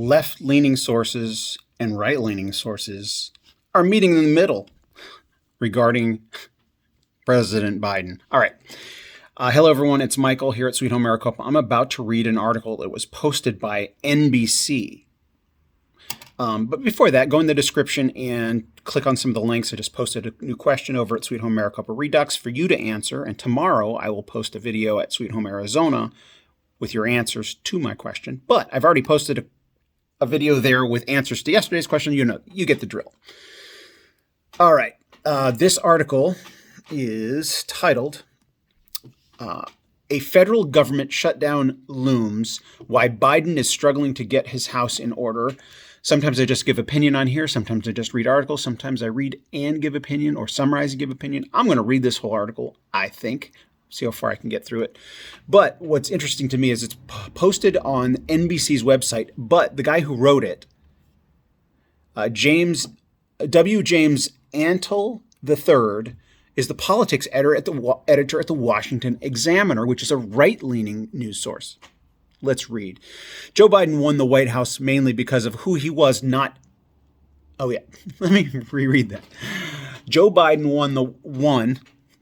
left-leaning sources and right-leaning sources are meeting in the middle regarding President Biden. All right. Hello, everyone. It's Michael here at Sweet Home Maricopa. I'm about to read an article that was posted by NBC. But before that, go in the description and click on some of the links. I just posted a new question over at Sweet Home Maricopa Redux for you to answer. And tomorrow I will post a video at Sweet Home Arizona with your answers to my question. But I've already posted a video there with answers to yesterday's question. You know, you get the drill. All right. This article is titled, A Federal Government Shutdown Looms, Why Biden is Struggling to Get His House in Order. Sometimes I just give opinion on here. Sometimes I just read articles. Sometimes I read and give opinion or summarize and give opinion. I'm going to read this whole article, I think. See how far I can get through it. But what's interesting to me is it's posted on NBC's website, but the guy who wrote it, James Antle III, is the politics editor at the Washington Examiner, which is a right-leaning news source. Let's read. Joe Biden won the White House mainly because of who he was not. Oh, yeah. Let me reread that. Joe Biden won,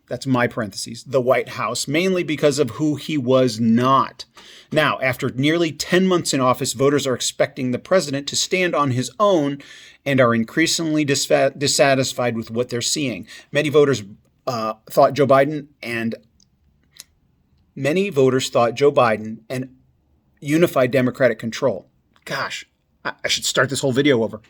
that's my parentheses, the White House mainly because of who he was not. Now, after nearly 10 months in office, voters are expecting the president to stand on his own and are increasingly dissatisfied with what they're seeing. Many voters thought Joe Biden and unified Democratic control. Gosh, I should start this whole video over.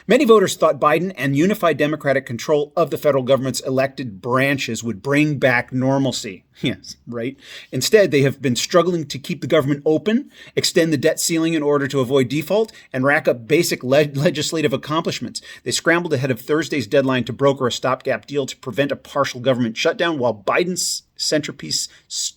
Many voters thought Biden and unified Democratic control of the federal government's elected branches would bring back normalcy. Yes, right. Instead, they have been struggling to keep the government open, extend the debt ceiling in order to avoid default, and rack up basic legislative accomplishments. They scrambled ahead of Thursday's deadline to broker a stopgap deal to prevent a partial government shutdown, while Biden's centerpiece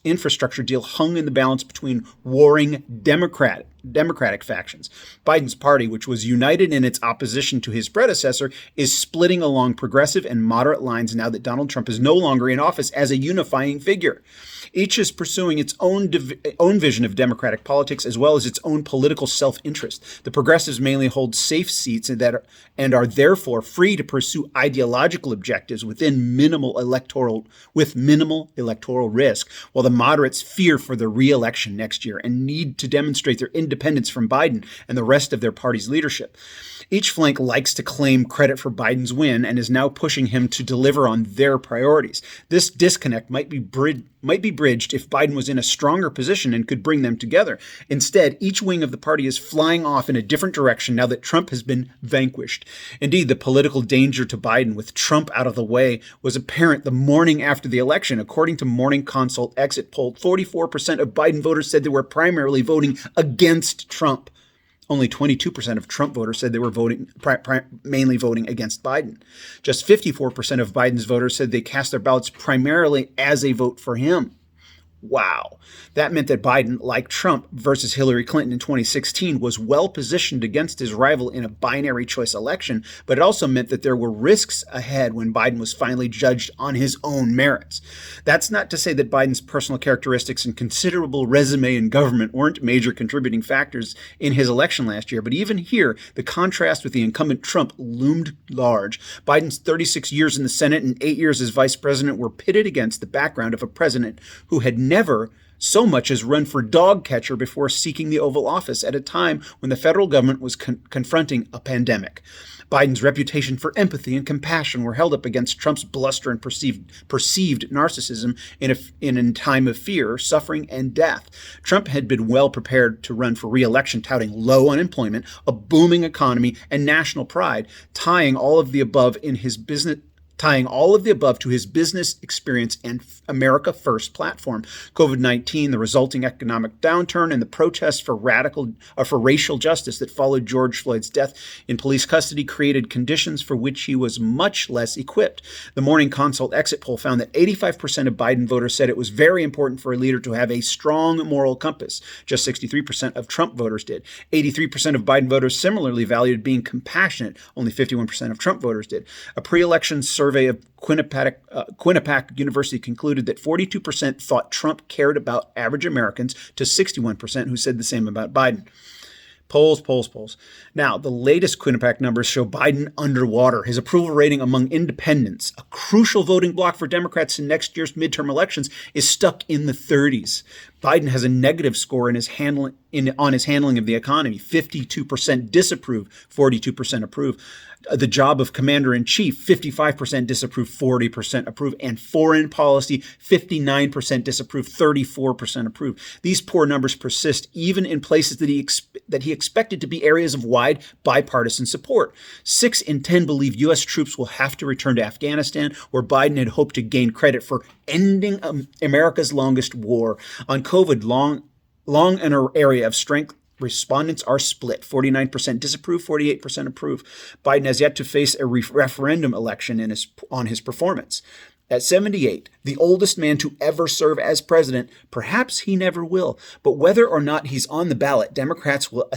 infrastructure deal hung in the balance between warring Democratic factions. Biden's party, which was united in its opposition to his predecessor, is splitting along progressive and moderate lines now that Donald Trump is no longer in office as a unifying figure. Each is pursuing its own vision of democratic politics as well as its own political self-interest. The progressives mainly hold safe seats and are therefore free to pursue ideological objectives with minimal electoral risk, while the moderates fear for their re-election next year and need to demonstrate their independence from Biden and the rest of their party's leadership. Each flank likes to claim credit for Biden's win and is now pushing him to deliver on their priorities. This disconnect might be bridged if Biden was in a stronger position and could bring them together. Instead, each wing of the party is flying off in a different direction now that Trump has been vanquished. Indeed, the political danger to Biden with Trump out of the way was apparent the morning after the election. According to Morning Consult exit poll, 44% of Biden voters said they were primarily voting against Trump. Only 22% of Trump voters said they were mainly voting against Biden. Just 54% of Biden's voters said they cast their ballots primarily as a vote for him. Wow. That meant that Biden, like Trump versus Hillary Clinton in 2016, was well positioned against his rival in a binary choice election, but it also meant that there were risks ahead when Biden was finally judged on his own merits. That's not to say that Biden's personal characteristics and considerable resume in government weren't major contributing factors in his election last year, but even here, the contrast with the incumbent Trump loomed large. Biden's 36 years in the Senate and 8 years as vice president were pitted against the background of a president who had never so much as run for dog catcher before seeking the Oval Office at a time when the federal government was confronting a pandemic. Biden's reputation for empathy and compassion were held up against Trump's bluster and perceived narcissism in a time of fear, suffering, and death. Trump had been well prepared to run for re-election, touting low unemployment, a booming economy, and national pride, tying all of the above to his business experience and America First platform. COVID-19, the resulting economic downturn, and the protests for racial justice that followed George Floyd's death in police custody created conditions for which he was much less equipped. The Morning Consult exit poll found that 85% of Biden voters said it was very important for a leader to have a strong moral compass. Just 63% of Trump voters did. 83% of Biden voters similarly valued being compassionate. Only 51% of Trump voters did. A pre-election survey of Quinnipiac University concluded that 42% thought Trump cared about average Americans to 61% who said the same about Biden. Polls. Now, the latest Quinnipiac numbers show Biden underwater. His approval rating among independents, a crucial voting bloc for Democrats in next year's midterm elections, is stuck in the 30s. Biden has a negative score on his handling of the economy. 52% disapprove, 42% approve. The job of commander-in-chief, 55% disapprove, 40% approve. And foreign policy, 59% disapprove, 34% approve. These poor numbers persist even in places that he expected to be areas of wide bipartisan support. 6 in 10 believe U.S. troops will have to return to Afghanistan, where Biden had hoped to gain credit for ending America's longest war. On COVID, long an area of strength, respondents are split. 49% disapprove, 48% approve. Biden has yet to face a referendum election on his performance. At 78, the oldest man to ever serve as president, perhaps he never will. But whether or not he's on the ballot, Democrats will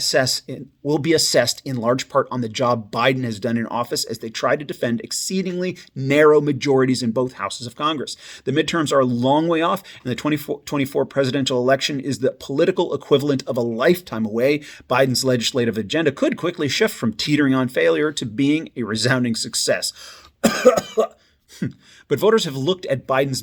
be assessed in large part on the job Biden has done in office as they try to defend exceedingly narrow majorities in both houses of Congress. The midterms are a long way off, and the 2024 presidential election is the political equivalent of a lifetime away. Biden's legislative agenda could quickly shift from teetering on failure to being a resounding success. But voters have looked at Biden's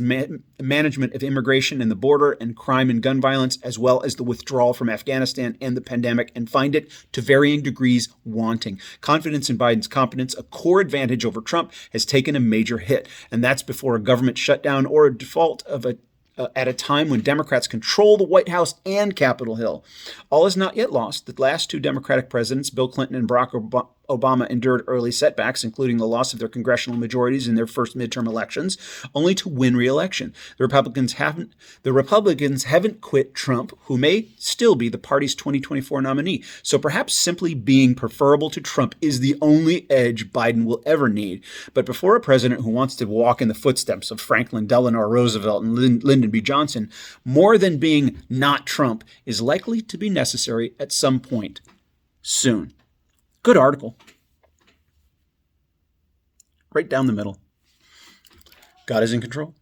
management of immigration and the border and crime and gun violence, as well as the withdrawal from Afghanistan and the pandemic, and find it to varying degrees wanting. Confidence in Biden's competence, a core advantage over Trump, has taken a major hit. And that's before a government shutdown or a default at a time when Democrats control the White House and Capitol Hill. All is not yet lost. The last 2 Democratic presidents, Bill Clinton and Barack Obama, endured early setbacks, including the loss of their congressional majorities in their first midterm elections, only to win re-election. The Republicans haven't quit Trump, who may still be the party's 2024 nominee. So perhaps simply being preferable to Trump is the only edge Biden will ever need. But before a president who wants to walk in the footsteps of Franklin Delano Roosevelt and Lyndon B. Johnson, more than being not Trump is likely to be necessary at some point soon. Good article. Right down the middle. God is in control.